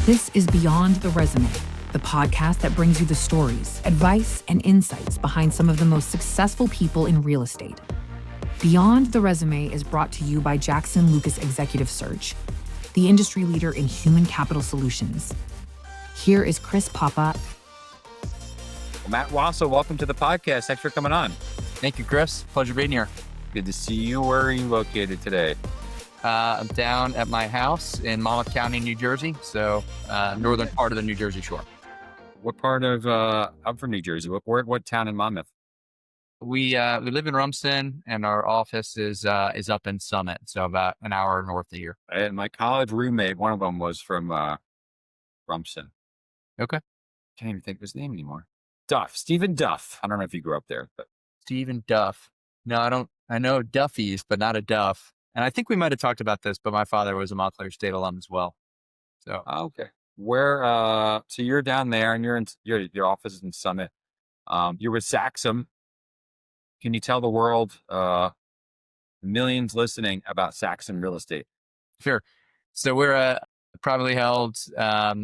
This is Beyond the Resume, the podcast that brings you the stories, advice, and insights behind some of the most successful people in real estate. Beyond the Resume is brought to you by Jackson Lucas Executive Search, the industry leader in human capital solutions. Here is Chris Papa. Well, Matt Wassel, welcome to the podcast. Thanks for coming on. Thank you, Chris. Pleasure being here. Good to see you. Where are you located today? I'm down at my house in Monmouth County, New Jersey. So northern part of the New Jersey shore. What part of, I'm from New Jersey. What town in Monmouth? We live in Rumson and our office is up in Summit. So about an hour north of here. And my college roommate, one of them was from Rumson. Okay. Can't even think of his name anymore. Stephen Duff. I don't know if you grew up there, but. Stephen Duff. No, I don't. I know Duffy's, but not a Duff. And I think we might have talked about this, but my father was a Montclair State alum as well. So Okay. Where, so you're down there and your office is in Summit. You're with Saxum. Can you tell the world, millions listening about Saxum real estate? Sure. So we're a privately held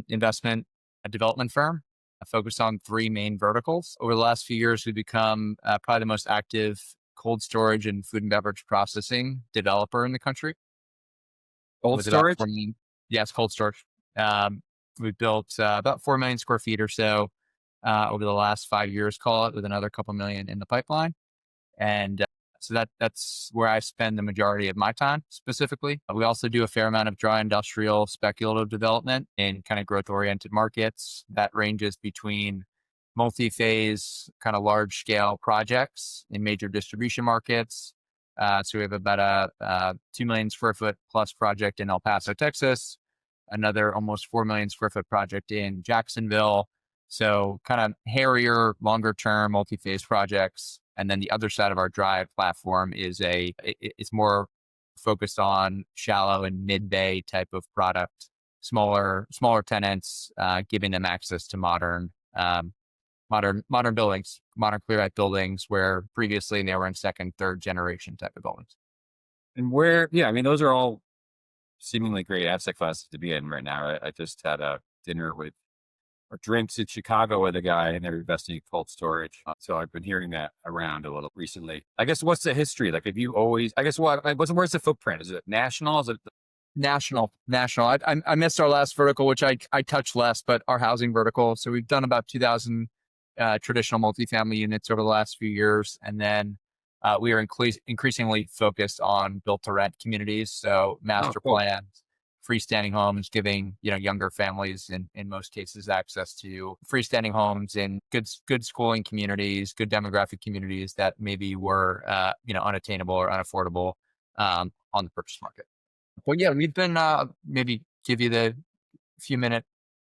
investment development firm focused on three main verticals. Over the last few years, we've become probably the most active cold storage and food and beverage processing developer in the country. Cold storage? Yes, cold storage. We've built about 4 million square feet or so over the last 5 years, call it, with another couple million in the pipeline. And so that's where I spend the majority of my time specifically. We also do a fair amount of dry industrial speculative development in kind of growth-oriented markets. That ranges between multi-phase, kind of large-scale projects in major distribution markets. So we have about a 2 million square foot plus project in El Paso, Texas, another almost 4 million square foot project in Jacksonville. So kind of hairier, longer-term multi-phase projects. And then the other side of our drive platform is it's more focused on shallow and mid-bay type of product, smaller tenants, giving them access to modern buildings, modern clear-out buildings where previously they were in second, third generation type of buildings. And those are all seemingly great asset classes to be in right now. I just had a dinner or drinks in Chicago with a guy and they're investing in cold storage. So I've been hearing that around a little recently. I guess what's the history? Like, have you always, where's the footprint? Is it national? Is it National. I missed our last vertical, which I touched less, but our housing vertical. So we've done about 2,000 traditional multifamily units over the last few years. And then we are increasingly focused on built-to-rent communities. So master plans, freestanding homes, giving younger families in most cases access to freestanding homes in good schooling communities, good demographic communities that maybe were unattainable or unaffordable on the purchase market. But yeah, we've been maybe give you the few minute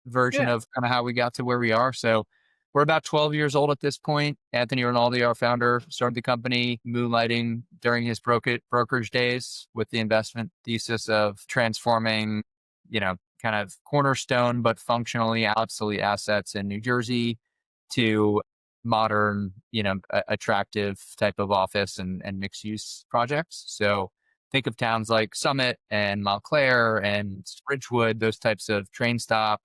version of kind of how we got to where we are. So we're about 12 years old at this point. Anthony Rinaldi, our founder, started the company moonlighting during his brokerage days with the investment thesis of transforming, kind of cornerstone, but functionally obsolete assets in New Jersey to modern, attractive type of office and mixed use projects. So think of towns like Summit and Montclair and Ridgewood, those types of train stop,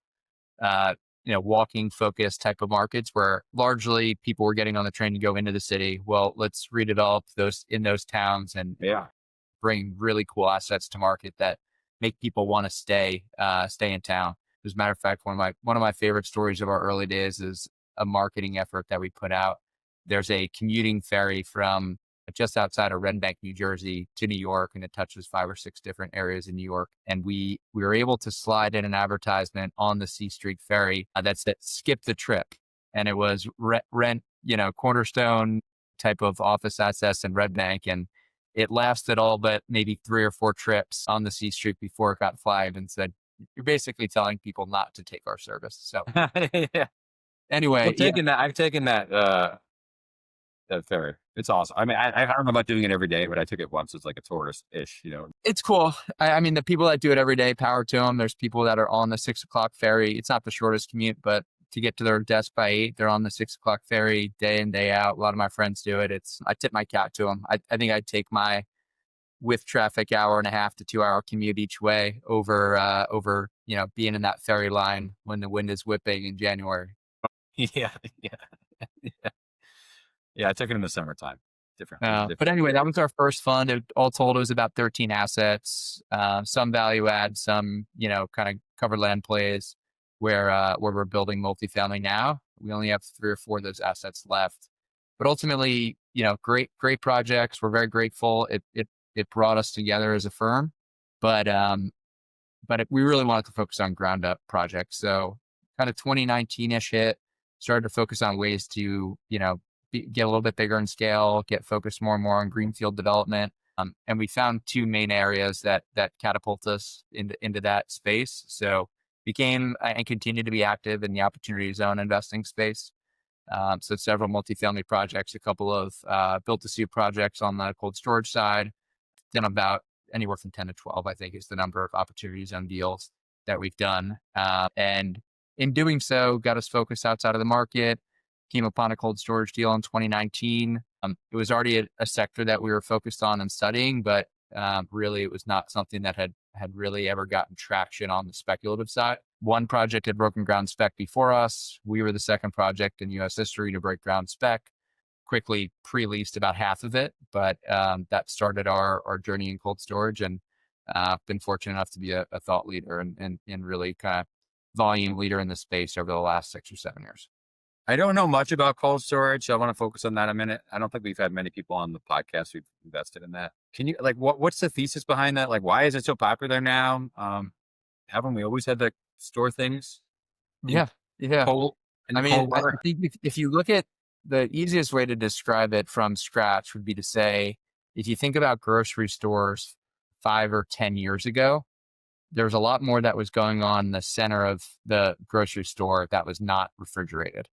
walking focused type of markets where largely people were getting on the train to go into the city. Well, let's redevelop those in those towns and bring really cool assets to market that make people want to stay in town. As a matter of fact, one of my favorite stories of our early days is a marketing effort that we put out. There's a commuting ferry from just outside of Red Bank, New Jersey to New York, and it touches 5 or 6 different areas in New York. And we were able to slide in an advertisement on the C Street ferry that said skip the trip. And it was rent, cornerstone type of office assets in Red Bank. And it lasted all but maybe 3 or 4 trips on the C Street before it got flagged and said, you're basically telling people not to take our service. So anyway, I've taken that ferry. It's awesome. I mean, I don't know about doing it every day, but I took it once as like a tourist-ish, It's cool. I mean, the people that do it every day, power to them. There's people that are on the 6 o'clock ferry. It's not the shortest commute, but to get to their desk by 8, they're on the 6 o'clock ferry day in, day out. A lot of my friends do it. I tip my cap to them. I think I'd take my with traffic, 1.5 to 2 hour commute each way over being in that ferry line when the wind is whipping in January. Yeah, yeah, yeah. Yeah, I took it in the summertime. Different. But anyway, that was our first fund. All told, it was about 13 assets, some value add, some kind of covered land plays where we're building multifamily now. We only have 3 or 4 of those assets left, but ultimately, great projects. We're very grateful. It brought us together as a firm, but we really wanted to focus on ground up projects. So kind of 2019-ish hit, started to focus on ways to, get a little bit bigger in scale, get focused more and more on greenfield development. And we found 2 main areas that catapult us into that space. So became and continue to be active in the opportunity zone investing space. So several multifamily projects, a couple of built-to-suit projects on the cold storage side, then about anywhere from 10 to 12, I think, is the number of opportunity zone deals that we've done. And in doing so, got us focused outside of the market, came upon a cold storage deal in 2019. It was already a sector that we were focused on and studying, but really it was not something that had really ever gotten traction on the speculative side. One project had broken ground spec before us. We were the second project in U.S. history to break ground spec. Quickly pre-leased about half of it, but that started our journey in cold storage, and been fortunate enough to be a thought leader and really kind of volume leader in the space over the last 6 or 7 years. I don't know much about cold storage, so I want to focus on that a minute. I don't think we've had many people on the podcast who've invested in that. Can you what's the thesis behind that? Like, why is it so popular now? Haven't we always had to store things? Yeah. Cold. I think if you look at the easiest way to describe it from scratch would be to say, if you think about grocery stores 5 or 10 years ago, there was a lot more that was going on in the center of the grocery store that was not refrigerated.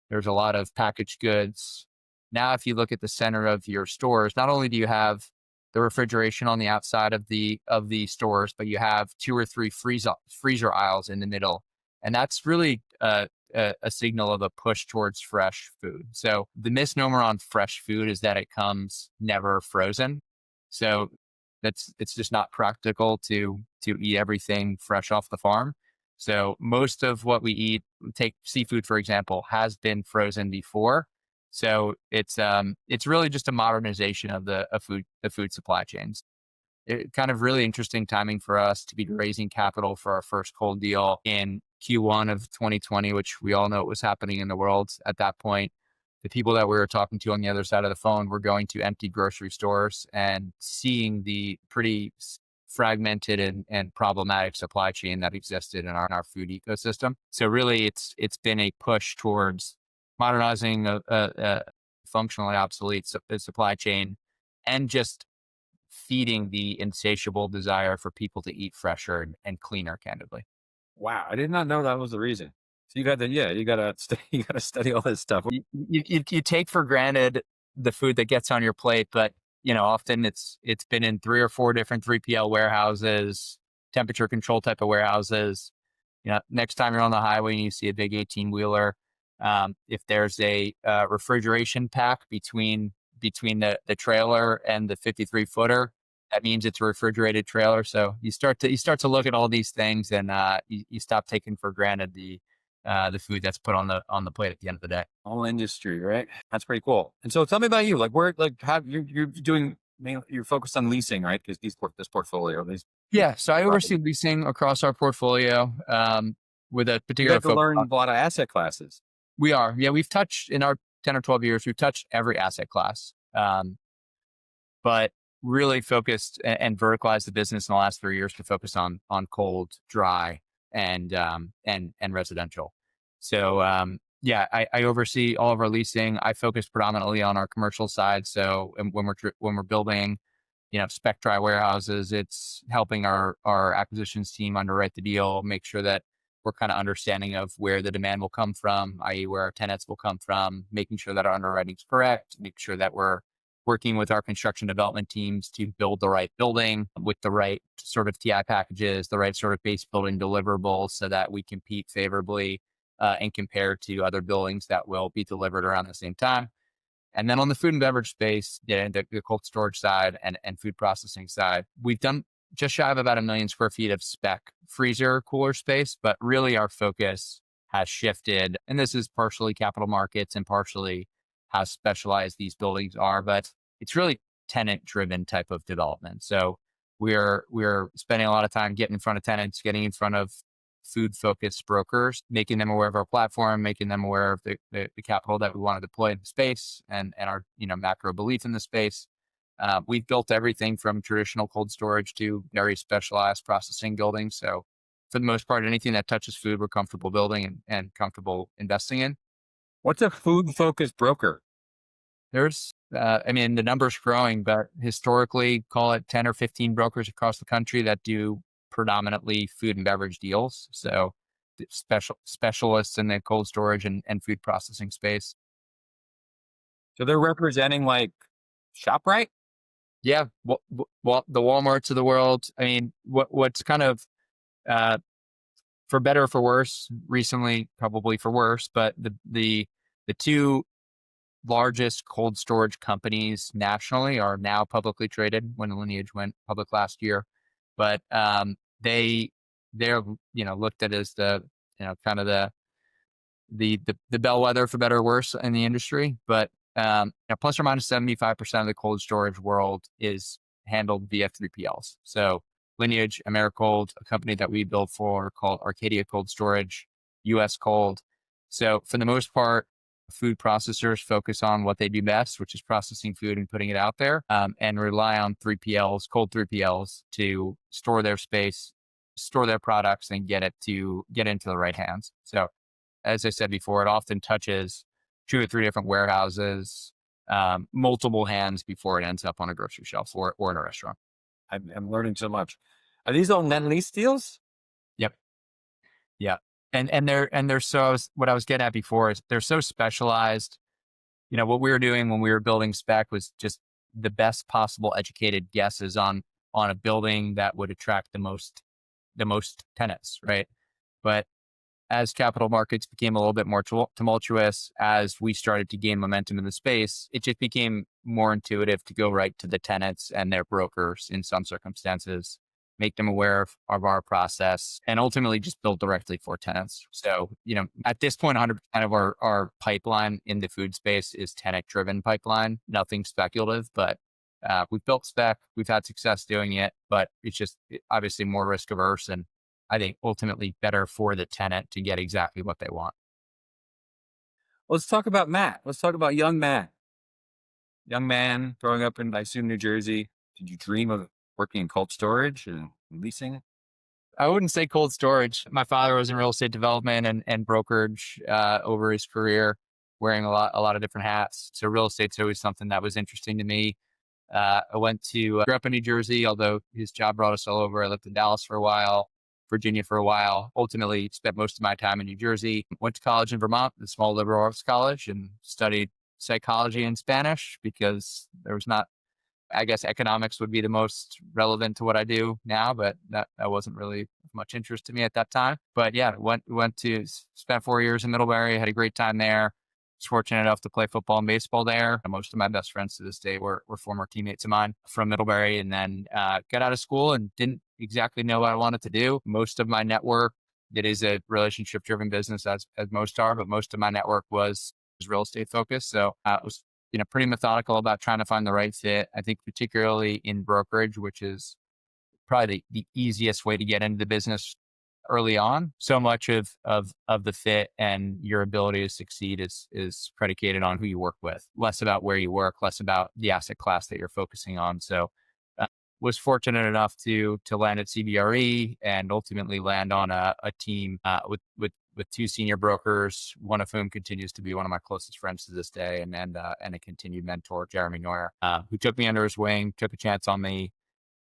There's a lot of packaged goods. Now, if you look at the center of your stores, not only do you have the refrigeration on the outside of the stores, but you have 2 or 3 freezer aisles in the middle. And that's really a signal of a push towards fresh food. So the misnomer on fresh food is that it comes never frozen. So it's just not practical to eat everything fresh off the farm. So most of what we eat, take seafood for example, has been frozen before. So it's really just a modernization of the food supply chains. It kind of really interesting timing for us to be raising capital for our first cold deal in Q1 of 2020, which we all know what was happening in the world at that point. The people that we were talking to on the other side of the phone were going to empty grocery stores and seeing the pretty fragmented and problematic supply chain that existed in our food ecosystem. So really, it's been a push towards modernizing a functionally obsolete supply chain and just feeding the insatiable desire for people to eat fresher and cleaner, candidly. Wow, I did not know that was the reason. So you gotta study all this stuff. You take for granted the food that gets on your plate, but often it's been in 3 or 4 different 3PL warehouses, temperature control type of warehouses. Next time you're on the highway and you see a big 18-wheeler, if there's a refrigeration pack between the trailer and the 53-footer, that means it's a refrigerated trailer. So you start to look at all these things, and you stop taking for granted the food that's put on the plate at the end of the day. All industry, right? That's pretty cool. And so tell me about you. You're focused on leasing, right? Because this portfolio. Yeah. So I oversee leasing across our portfolio with a particular. You have to learn a lot of asset classes. We are. Yeah. We've touched in our 10 or 12 years, we've touched every asset class, but really focused and verticalized the business in the last 3 years to focus on cold, dry, and residential. So I oversee all of our leasing. I focus predominantly on our commercial side. So when we're building, spec dry warehouses, it's helping our acquisitions team underwrite the deal, make sure that we're kind of understanding of where the demand will come from, i.e. where our tenants will come from, making sure that our underwriting is correct, make sure that we're working with our construction development teams to build the right building with the right sort of TI packages, the right sort of base building deliverables so that we compete favorably and compare to other buildings that will be delivered around the same time. And then on the food and beverage space, the cold storage side and food processing side, we've done just shy of about 1 million square feet of spec freezer cooler space, but really our focus has shifted. And this is partially capital markets and partially how specialized these buildings are, but it's really tenant-driven type of development. So we're spending a lot of time getting in front of tenants, getting in front of food-focused brokers, making them aware of our platform, making them aware of the capital that we want to deploy in the space and our macro belief in the space. We've built everything from traditional cold storage to very specialized processing buildings. So for the most part, anything that touches food, we're comfortable building and comfortable investing in. What's a food-focused broker? There's, the number's growing, but historically, call it 10 or 15 brokers across the country that do predominantly food and beverage deals. So specialists in the cold storage and food processing space. So they're representing like ShopRite? Yeah. Well, the Walmarts of the world. I mean, what's kind of, for better or for worse, recently, probably for worse, but the two largest cold storage companies nationally are now publicly traded when Lineage went public last year. But they're looked at as the kind of the bellwether for better or worse in the industry. But plus or minus 75% of the cold storage world is handled via 3PLs. So Lineage, Americold, a company that we built for called Arcadia Cold Storage, US Cold. So for the most part, food processors focus on what they do best, which is processing food and putting it out there, and rely on 3PLs, cold 3PLs, to store their space, store their products, and get into the right hands. So as I said before, it often touches 2 or 3 different warehouses, multiple hands before it ends up on a grocery shelf or in a restaurant. I'm learning so much. Are these all net lease deals? Yep. Yeah. And they're so, what I was getting at before is they're so specialized. What we were doing when we were building spec was just the best possible educated guesses on a building that would attract the most tenants, right? But as capital markets became a little bit more tumultuous, as we started to gain momentum in the space, it just became more intuitive to go right to the tenants and their brokers in some circumstances, make them aware of our process, and ultimately just build directly for tenants. So, at this point, 100% of our pipeline in the food space is tenant-driven pipeline, nothing speculative, but we've built spec, we've had success doing it, but it's just obviously more risk averse and I think ultimately better for the tenant to get exactly what they want. Let's talk about Matt. Let's talk about young Matt. Young man growing up in, I assume, New Jersey. Did you dream of working in cold storage and leasing? I wouldn't say cold storage. My father was in real estate development and brokerage over his career, wearing a lot of different hats. So real estate's always something that was interesting to me. I grew up in New Jersey, although his job brought us all over. I lived in Dallas for a while, Virginia for a while, ultimately spent most of my time in New Jersey. Went to college in Vermont, a small liberal arts college, and studied psychology and Spanish because there was not, I guess economics would be the most relevant to what I do now, but that wasn't really much interest to me at that time. But yeah, spent 4 years in Middlebury, had a great time there. Was fortunate enough to play football and baseball there. Most of my best friends to this day were former teammates of mine from Middlebury, and then got out of school and didn't exactly know what I wanted to do. Most of my network, it is a relationship driven business as most are, but most of my network was real estate focused. So I was pretty methodical about trying to find the right fit. I think particularly in brokerage, which is probably the easiest way to get into the business early on. So much of the fit and your ability to succeed is predicated on who you work with, less about where you work, less about the asset class that you're focusing on. So was fortunate enough to land at CBRE and ultimately land on a team with 2 senior brokers, one of whom continues to be one of my closest friends to this day, and a continued mentor, Jeremy Neuer, who took me under his wing, took a chance on me,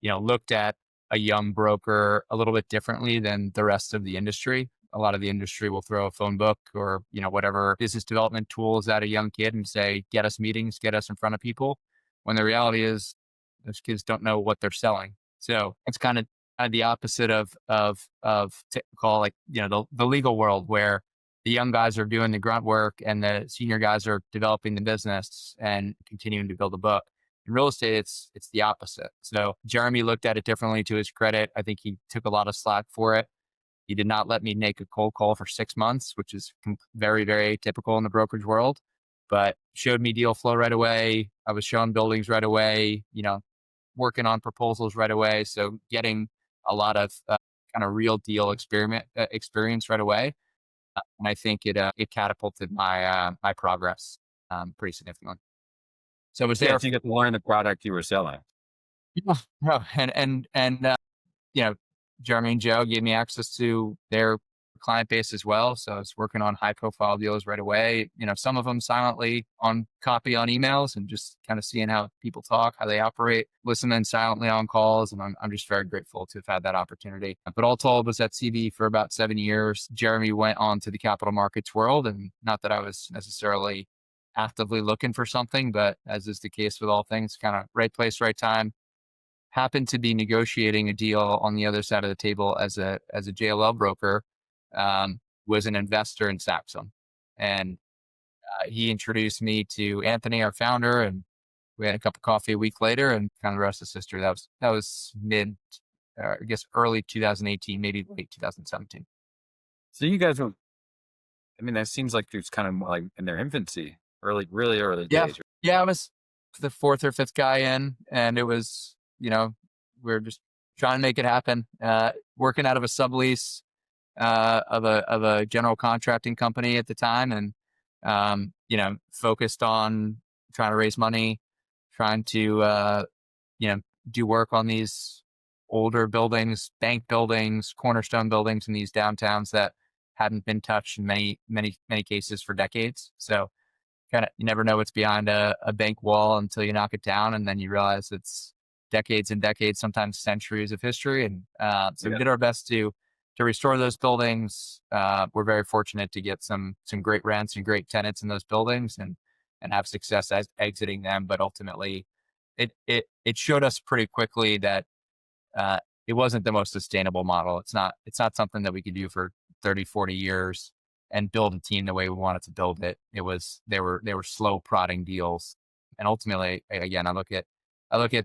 looked at a young broker a little bit differently than the rest of the industry. A lot of the industry will throw a phone book or, whatever business development tools at a young kid and say, get us meetings, get us in front of people. When the reality is those kids don't know what they're selling. So it's kind of the opposite of call, like, the legal world, where the young guys are doing the grunt work and the senior guys are developing the business and continuing to build a book. In real estate, it's the opposite. So Jeremy looked at it differently, to his credit. I think he took a lot of slack for it. He did not let me make a cold call for 6 months, which is very, very typical in the brokerage world, but showed me deal flow right away. I was shown buildings right away, working on proposals right away. So getting a lot of kind of real deal experience right away. And I think it catapulted my progress pretty significantly. So it was there. So you get to learn the product you were selling. No, and Jeremy and Joe gave me access to their client base as well. So I was working on high profile deals right away. Some of them silently on copy on emails and just kind of seeing how people talk, how they operate, listening silently on calls. And I'm just very grateful to have had that opportunity. But all told, was at CB for about 7 years. Jeremy went on to the capital markets world, and not that I was necessarily actively looking for something, but as is the case with all things, kind of right place, right time. Happened to be negotiating a deal on the other side of the table as a JLL broker. Was an investor in Saxum, and he introduced me to Anthony, our founder, and we had a cup of coffee a week later, and kind of the rest is history. That was early 2018, maybe late 2017. So you guys were, that seems like it's kind of like in their infancy, really early days. Yeah, I was the fourth or fifth guy in, and it was, we we're just trying to make it happen. Working out of a sublease of a general contracting company at the time, and focused on trying to raise money, trying to do work on these older buildings, bank buildings, cornerstone buildings in these downtowns that hadn't been touched in many cases for decades. So kind of, you never know what's behind a bank wall until you knock it down, and then you realize it's decades and decades, sometimes centuries of history. And so we did our best to restore those buildings. We're very fortunate to get some great rents and great tenants in those buildings, and have success as exiting them. But ultimately, it showed us pretty quickly that it wasn't the most sustainable model. It's not something that we could do for 30, 40 years and build a team the way we wanted to build it. They were slow prodding deals. And ultimately, again, I look at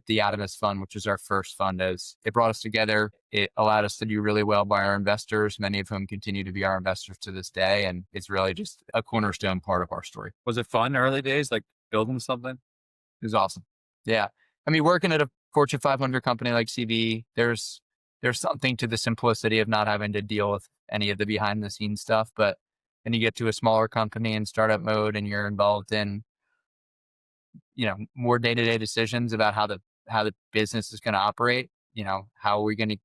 the Adamus Fund, which is our first fund, as it brought us together. It allowed us to do really well by our investors, many of whom continue to be our investors to this day. And it's really just a cornerstone part of our story. Was it fun early days, like building something? It was awesome. Yeah. Working at a Fortune 500 company like CB, there's something to the simplicity of not having to deal with any of the behind the scenes stuff. But then you get to a smaller company in startup mode, and you're involved in more day-to-day decisions about how the business is going to operate. How do we get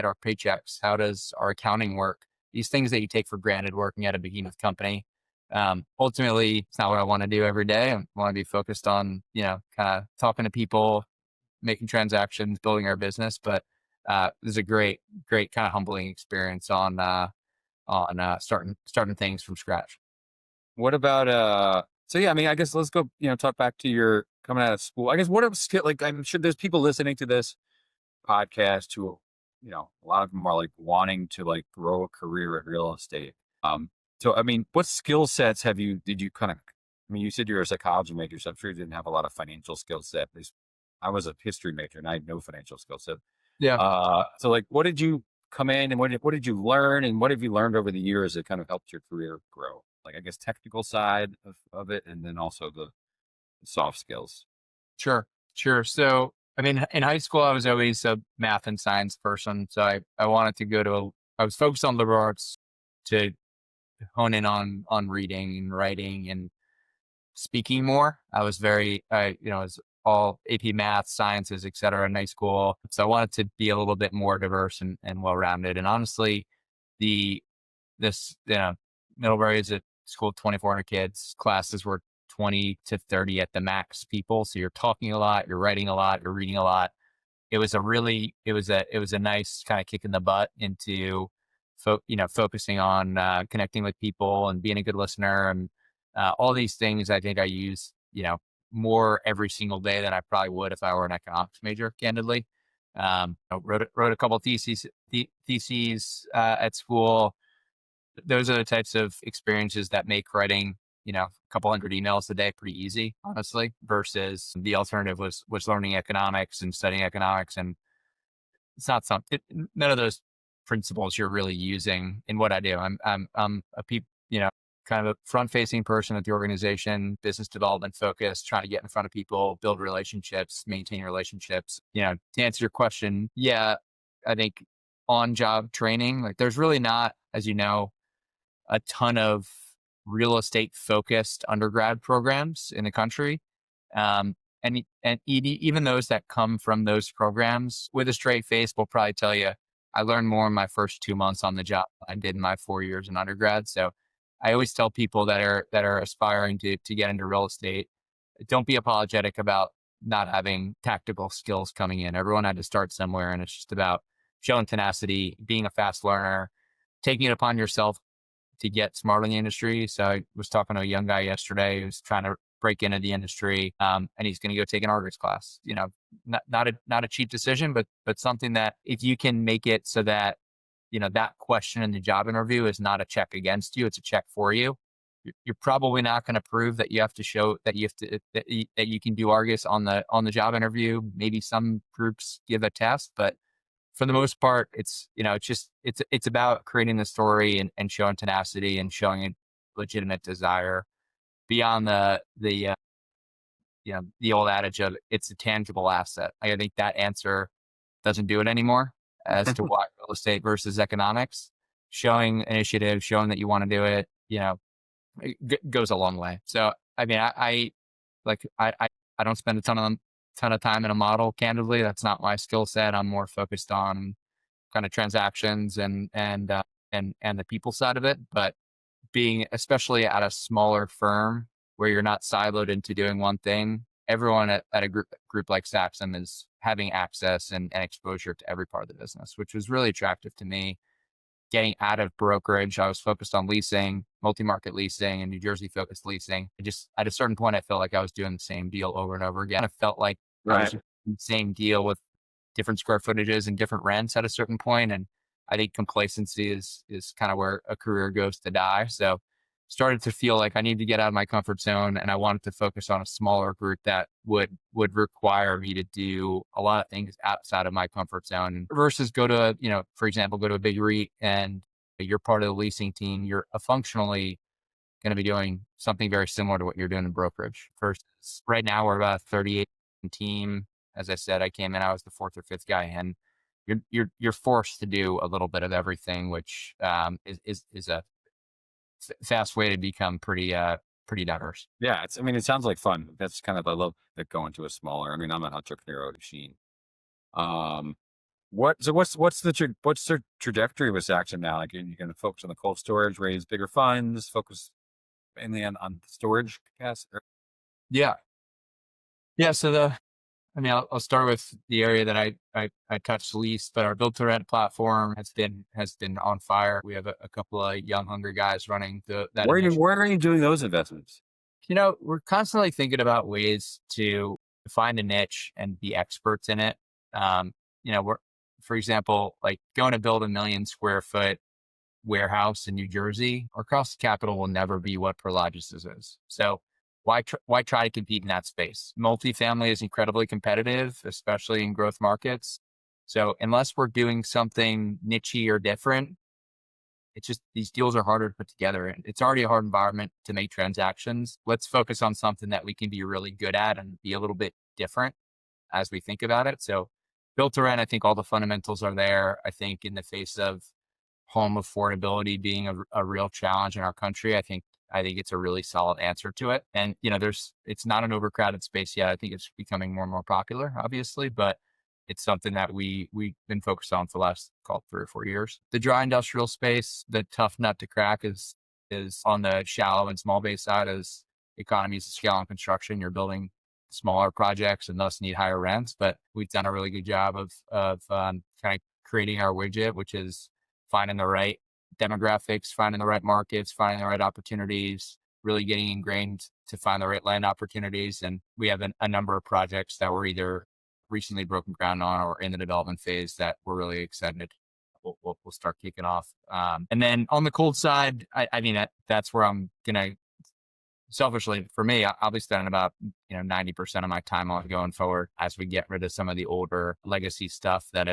our paychecks? How does our accounting work? These things that you take for granted working at a behemoth company. Ultimately, it's not what I want to do every day. I want to be focused on, kind of talking to people, making transactions, building our business. But it was a great kind of humbling experience on starting things from scratch. What about so yeah, I guess let's go, talk back to your coming out of school. I guess what skill, like, I'm sure there's people listening to this podcast who, a lot of them are like wanting to like grow a career in real estate. So, what skill sets did you kind of, you said you're a psychology major, so I'm sure you didn't have a lot of financial skill set. At least I was a history major and I had no financial skill set. Yeah. So like, what did you come in and what did you learn, and what have you learned over the years that kind of helped your career grow? Like, I guess, technical side of it, and then also the soft skills. Sure. So, in high school, I was always a math and science person. So I wanted to I was focused on liberal arts to hone in on reading and writing and speaking more. I was was all AP math, sciences, et cetera, in high school. So I wanted to be a little bit more diverse and well-rounded. And honestly, Middlebury is a school of 2,400 kids. Classes were 20 to 30 at the max people. So you're talking a lot, you're writing a lot, you're reading a lot. It was a nice kind of kick in the butt into, focusing on connecting with people and being a good listener, and all these things I think I use, more every single day than I probably would if I were an economics major, candidly. Wrote a couple of theses at school. those are the types of experiences that make writing, a couple hundred emails a day pretty easy, honestly, versus the alternative was learning economics and studying economics. And it's not none of those principles you're really using in what I do. I'm a kind of a front facing person at the organization, business development focused, trying to get in front of people, build relationships, maintain relationships. To answer your question, yeah, I think on job training, like there's really not, as you know, a ton of real estate focused undergrad programs in the country. And even those that come from those programs with a straight face will probably tell you, I learned more in my first 2 months on the job than I did in my 4 years in undergrad. So I always tell people that are aspiring to get into real estate, don't be apologetic about not having tactical skills coming in. Everyone had to start somewhere, and it's just about showing tenacity, being a fast learner, taking it upon yourself to get smart in the industry. So I was talking to a young guy yesterday who's trying to break into the industry, and he's going to go take an argus class. Not a cheap decision, but something that if you can make it so that that question in the job interview is not a check against you, it's a check for you. You're probably not going to prove that you have to show that that you can do argus on the job interview. Maybe some groups give a test, but for the most part, it's about creating the story and showing tenacity and showing a legitimate desire beyond the old adage of it's a tangible asset. I think that answer doesn't do it anymore as to why real estate versus economics. Showing initiative, showing that you want to do it, it goes a long way. So I mean, I don't spend a ton of time in a model. Candidly, that's not my skill set. I'm more focused on kind of transactions and the people side of it. But being especially at a smaller firm where you're not siloed into doing one thing, everyone at a group like Saxum is having access and exposure to every part of the business, which was really attractive to me. Getting out of brokerage, I was focused on leasing, multi-market leasing, and New Jersey focused leasing. At a certain point, I felt like I was doing the same deal over and over again. I felt like I was doing the same deal with different square footages and different rents at a certain point. And I think complacency is kind of where a career goes to die. So started to feel like I need to get out of my comfort zone, and I wanted to focus on a smaller group that would require me to do a lot of things outside of my comfort zone versus go to, for example, go to a big REIT and you're part of the leasing team. You're functionally going to be doing something very similar to what you're doing in brokerage. Versus right now we're about a 38 team. As I said, I came in, I was the fourth or fifth guy, and you're forced to do a little bit of everything, which is a fast way to become pretty diverse. Yeah, it sounds like fun. That's kind of, I love that going to a smaller. I'm an entrepreneurial machine. What's the trajectory with Saxum now? Like, you're going to focus on the cold storage, raise bigger funds, focus mainly on storage capacity? Yeah. So I'll start with the area that I touched least, but our build to rent platform has been on fire. We have a couple of young, hungry guys running that. Where are you doing those investments? We're constantly thinking about ways to find a niche and be experts in it. We're, for example, like going to build a 1 million square foot warehouse in New Jersey, our cost of capital will never be what Prologis is. So why try to compete in that space? Multifamily is incredibly competitive, especially in growth markets. So unless we're doing something niche-y or different, it's just, these deals are harder to put together. And it's already a hard environment to make transactions. Let's focus on something that we can be really good at and be a little bit different as we think about it. So built to rent, I think all the fundamentals are there. I think in the face of home affordability being a real challenge in our country, I think it's a really solid answer to it. And, it's not an overcrowded space yet. I think it's becoming more and more popular, obviously, but it's something that we've been focused on for the last, 3 or 4 years. The dry industrial space, the tough nut to crack is on the shallow and small bay side. As economies of scale and construction, you're building smaller projects and thus need higher rents. But we've done a really good job of kind of creating our widget, which is finding the right demographics, finding the right markets, finding the right opportunities, really getting ingrained to find the right land opportunities. And we have a number of projects that were either recently broken ground on or in the development phase that we're really excited we'll start kicking off. And then on the cold side, I mean, that's where I'm going to, selfishly for me, I'll be spending about 90% of my time on going forward as we get rid of some of the older legacy stuff that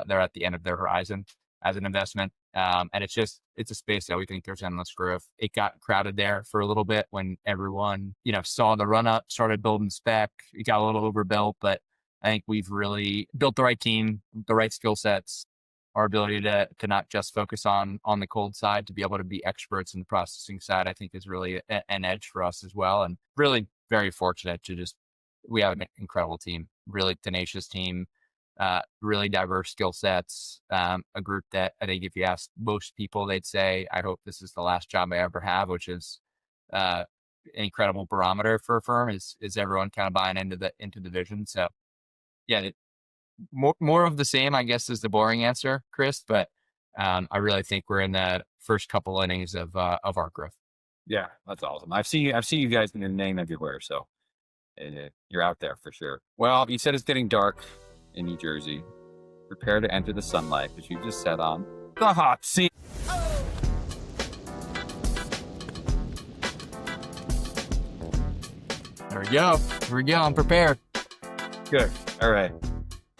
they're at the end of their horizon as an investment. And it's a space that we think there's endless growth. It got crowded there for a little bit when everyone saw the run up, started building spec. It got a little overbuilt, but I think we've really built the right team, the right skill sets, our ability to not just focus on the cold side, to be able to be experts in the processing side, I think is really an edge for us as well. And really very fortunate to we have an incredible team, really tenacious team, really diverse skill sets, a group that I think if you ask most people, they'd say, I hope this is the last job I ever have, which is an incredible barometer for a firm is everyone kind of buying into the vision. So yeah, more of the same, I guess, is the boring answer, Chris. But I really think we're in the first couple innings of our growth. Yeah, that's awesome. I've seen you guys in the name everywhere, so you're out there for sure. Well, you said it's getting dark in New Jersey. Prepare to enter the sunlight, because you just sat on the hot seat. There we go. Here we go. I'm prepared. Good. All right.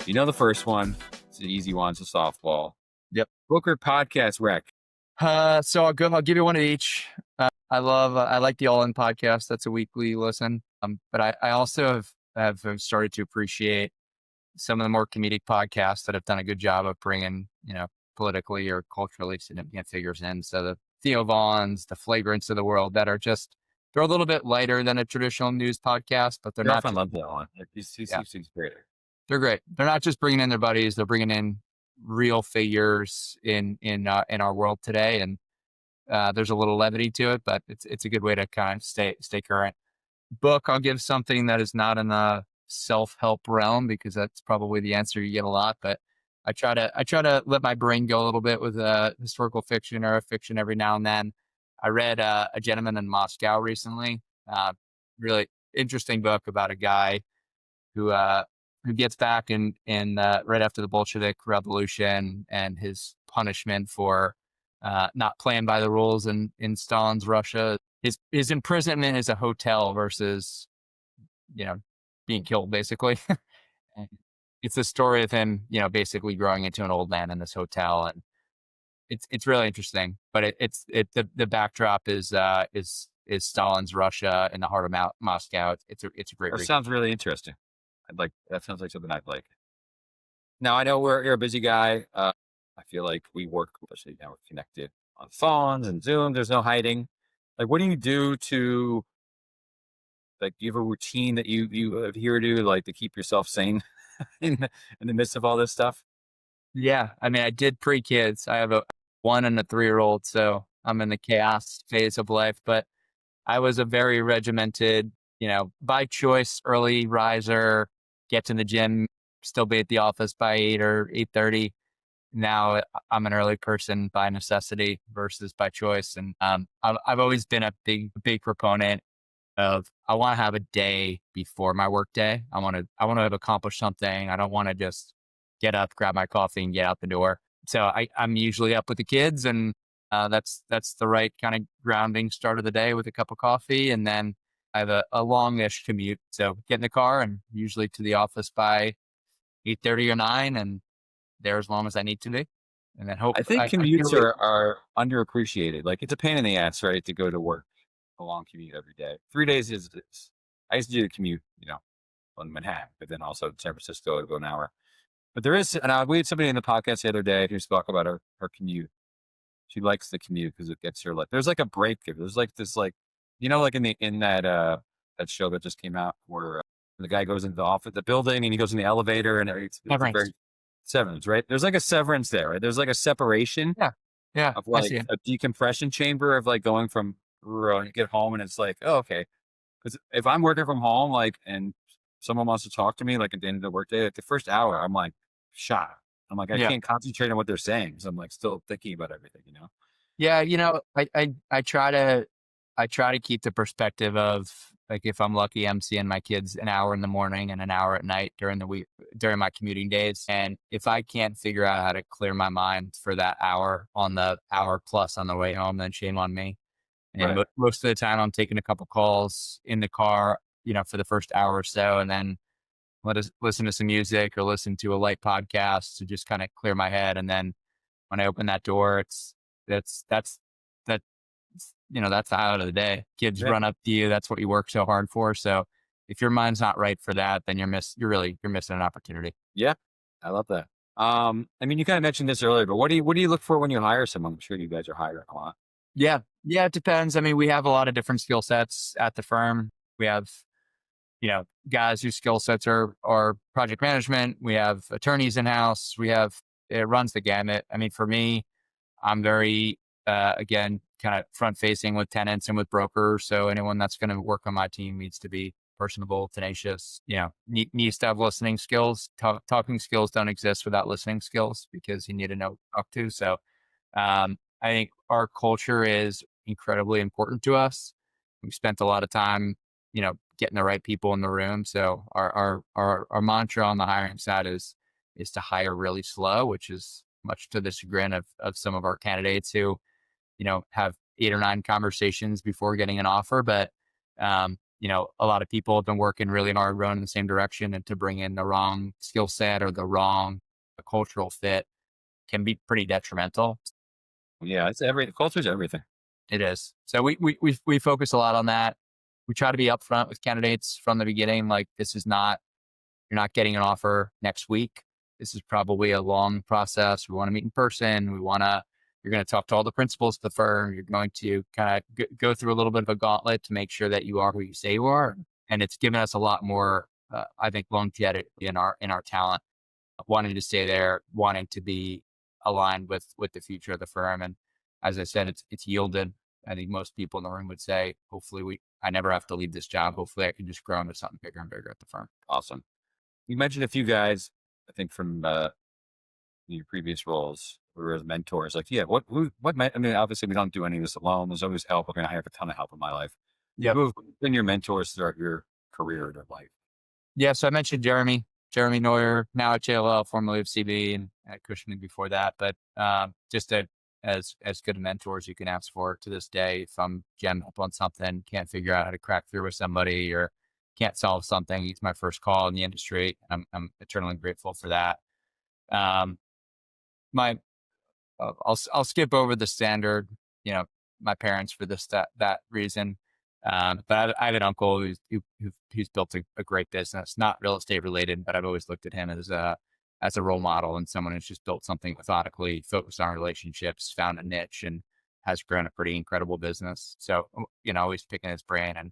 You know the first one. It's an easy one. It's a softball. Yep. Book or podcast rec? So I'll give you one of each. I like the All In podcast. That's a weekly listen. But I also have started to appreciate some of the more comedic podcasts that have done a good job of bringing, politically or culturally significant figures in. So the Theo Vaughns, the Flagrants of the world that are they're a little bit lighter than a traditional news podcast, but they're not. I love that one. He seems great. They're great. They're not just bringing in their buddies; they're bringing in real figures in our world today, and there's a little levity to it, but it's a good way to kind of stay current. Book, I'll give something that is not in the self-help realm, because that's probably the answer you get a lot. But I try to let my brain go a little bit with historical fiction or a fiction every now and then. I read A Gentleman in Moscow recently. Really interesting book about a guy who gets back in right after the Bolshevik Revolution and his punishment for not playing by the rules in Stalin's Russia. His imprisonment is a hotel versus, being killed, basically. It's the story of him, basically growing into an old man in this hotel, and it's really interesting. But the backdrop is Stalin's Russia in the heart of Moscow. It's a great read. That sounds really interesting. That sounds like something I'd like. Now, I know you're a busy guy. I feel like we work, especially now we're connected on phones and Zoom. There's no hiding. Like, what do you do do you have a routine that you adhere to, to keep yourself sane in the midst of all this stuff? Yeah. I mean, I did pre-kids. I have a 1 and a 3-year-old, so I'm in the chaos phase of life, but I was a very regimented, by choice, early riser, get to the gym, still be at the office by 8 or 8:30. Now I'm an early person by necessity versus by choice. And I've always been a big proponent of, I want to have a day before my work day. I want to have accomplished something. I don't want to just get up, grab my coffee and get out the door. So I'm usually up with the kids, and that's the right kind of grounding start of the day with a cup of coffee. And then I have a longish commute. So get in the car and usually to the office by 8:30 or 9, and there as long as I need to be. And then I think commutes are underappreciated. Like, it's a pain in the ass, right, to go to work, a long commute every day. 3 days is I used to do the commute, on Manhattan, but then also San Francisco, it'd go an hour. But there is, and we had somebody in the podcast the other day who spoke about her commute. She likes the commute because it gets her, there's like a break. There's this in that show that just came out where the guy goes into the building and he goes in the elevator and it's very severance, right? There's like a severance there, right? There's like a separation of a decompression chamber of going from you get home and it's like, oh, okay. Because if I'm working from home, and someone wants to talk to me, at the end of the workday, the first hour, I'm shot. I'm I can't concentrate on what they're saying. So I'm still thinking about everything, Yeah. I try to keep the perspective of Like if I'm lucky, I'm seeing my kids an hour in the morning and an hour at night during the week, during my commuting days. And if I can't figure out how to clear my mind for that hour on the hour plus on the way home, then shame on me. And Right. most of the time I'm taking a couple calls in the car, for the first hour or so, and then let us listen to some music or listen to a light podcast to just kind of clear my head. And then when I open that door, that's that that's the highlight of the day. Kids Yeah. run up to you. That's what you work so hard for. So if your mind's not right for that, then you're missing an opportunity. Yeah. I love that. I mean, you kind of mentioned this earlier, but what do you look for when you hire someone? I'm sure you guys are hiring a lot. Yeah. Yeah. It depends. I mean, we have a lot of different skill sets at the firm. We have, guys whose skill sets are project management. We have attorneys in house. It runs the gamut. I mean, for me, I'm very, again, kind of front facing with tenants and with brokers. So anyone that's going to work on my team needs to be personable, tenacious, needs to have listening skills. Talking skills don't exist without listening skills because you need to know who to talk to. So I think our culture is incredibly important to us. We spent a lot of time, getting the right people in the room. So our mantra on the hiring side is to hire really slow, which is much to the chagrin of some of our candidates who, have 8 or 9 conversations before getting an offer. But, a lot of people have been working really hard, rowing in the same direction, and to bring in the wrong skill set or the wrong cultural fit can be pretty detrimental. Yeah. Culture's everything. It is. So we focus a lot on that. We try to be upfront with candidates from the beginning. Like you're not getting an offer next week. This is probably a long process. We want to meet in person. You're going to talk to all the principals of the firm. You're going to kind of go through a little bit of a gauntlet to make sure that you are who you say you are. And it's given us a lot more, I think, longevity in our talent, wanting to stay there, wanting to be aligned with the future of the firm. And as I said, it's yielded. I think most people in the room would say, hopefully I never have to leave this job. Hopefully I can just grow into something bigger and bigger at the firm. Awesome. You mentioned a few guys, I think from your previous roles who were as mentors. Like, yeah, I mean, obviously we don't do any of this alone. There's always help. I have a ton of help in my life. Yeah. Who have been your mentors throughout your career or life? Yeah. So I mentioned Jeremy Neuer, now at JLL, formerly of CB and at Cushman before that. But just as good a mentor as you can ask for to this day. If I'm jamming up on something, can't figure out how to crack through with somebody or can't solve something, he's my first call in the industry. I'm eternally grateful for that. I'll skip over the standard, my parents for that reason. But I have an uncle who's built a great business, not real estate related, but I've always looked at him as a role model and someone who's just built something methodically, focused on relationships, found a niche, and has grown a pretty incredible business. So, always picking his brain and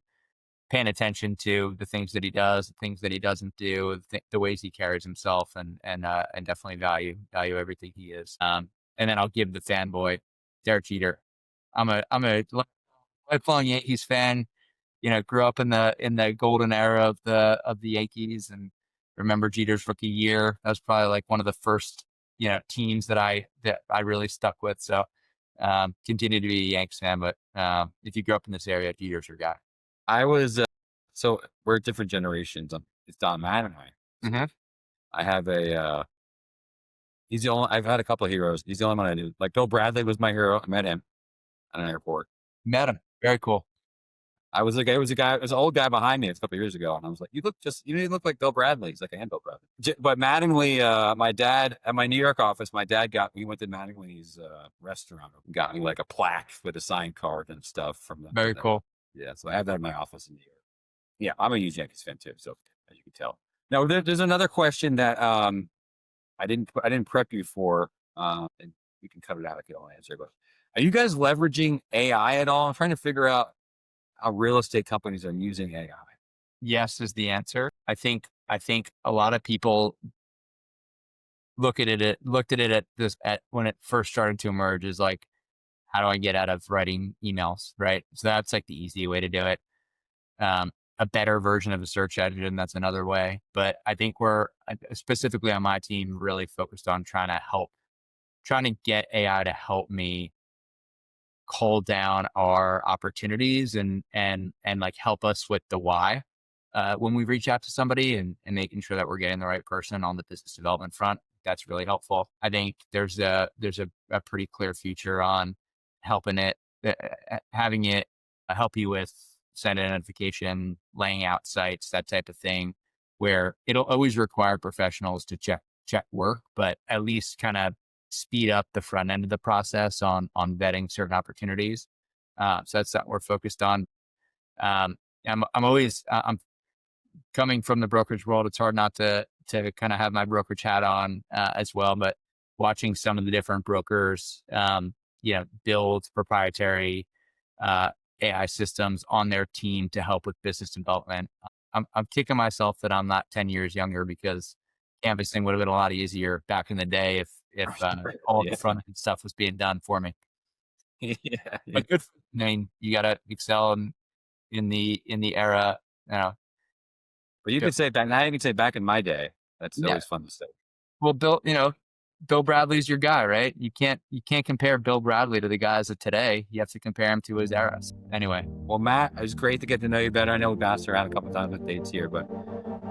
paying attention to the things that he does, the things that he doesn't do, the ways he carries himself, and definitely value everything he is. And then I'll give the fanboy, Derek Jeter. I'm a lifelong Yankees fan. Grew up in the golden era of the Yankees, and remember Jeter's rookie year. That was probably like one of the first teams that I really stuck with. So continue to be a Yanks fan, but if you grew up in this area, Jeter's your guy. I was so we're different generations. It's Don Mann and I. Mm-hmm. I have he's the only. I've had a couple of heroes. He's the only one I do. Like Bill Bradley was my hero. I met him at an airport. Met him. Very cool. It was an old guy behind me a couple of years ago. And I was like, you didn't look like Bill Bradley. He's like, I am Bill Bradley. But Mattingly, my dad at my New York office, we went to Mattingly's restaurant, got me like a plaque with a signed card and stuff from them. Very cool. Yeah. So I have that in my office in New York. Yeah. I'm a huge Yankees fan too. So as you can tell. Now there's another question that I didn't prep you for, and you can cut it out if you don't want to answer. But are you guys leveraging AI at all? I'm trying to figure out how real estate companies are using AI. Yes is the answer. I think a lot of people looked at it when it first started to emerge as like, how do I get out of writing emails, right? So that's like the easy way to do it. A better version of a search engine, that's another way. But I think we're specifically on my team really focused on trying to get AI to help me cull down our opportunities and like help us with the why when we reach out to somebody, and making sure that we're getting the right person on the business development front. That's really helpful. I think there's a pretty clear future on helping it, having it help you with site identification, laying out sites, that type of thing, where it'll always require professionals to check work, but at least kind of speed up the front end of the process on vetting certain opportunities. So that's what we're focused on. I'm coming from the brokerage world. It's hard not to kind of have my brokerage hat on as well, but watching some of the different brokers, build proprietary AI systems on their team to help with business development. I'm kicking myself that I'm not 10 years younger, because canvassing would have been a lot easier back in the day if all the front end stuff was being done for me. Yeah. But good. I mean, you got to excel in the era. But you could say back now. You can say back in my day. That's always fun to say. Well, Bill Bradley's your guy, right? You can't compare Bill Bradley to the guys of today. You have to compare him to his era. Anyway. Well, Matt, it was great to get to know you better. I know we bounced around a couple of times with dates here, but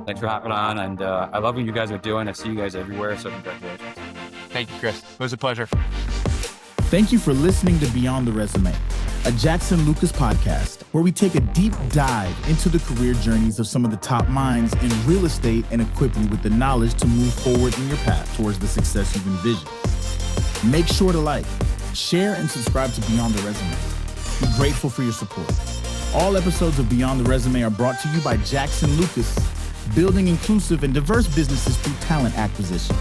thanks for hopping on. And I love what you guys are doing. I see you guys everywhere. So congratulations. Thank you, Chris. It was a pleasure. Thank you for listening to Beyond the Resume, a Jackson Lucas podcast, where we take a deep dive into the career journeys of some of the top minds in real estate and equip you with the knowledge to move forward in your path towards the success you've envisioned. Make sure to like, share, and subscribe to Beyond the Resume. We're grateful for your support. All episodes of Beyond the Resume are brought to you by Jackson Lucas, building inclusive and diverse businesses through talent acquisition.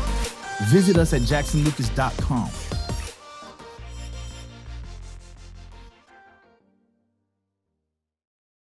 Visit us at jacksonlucas.com.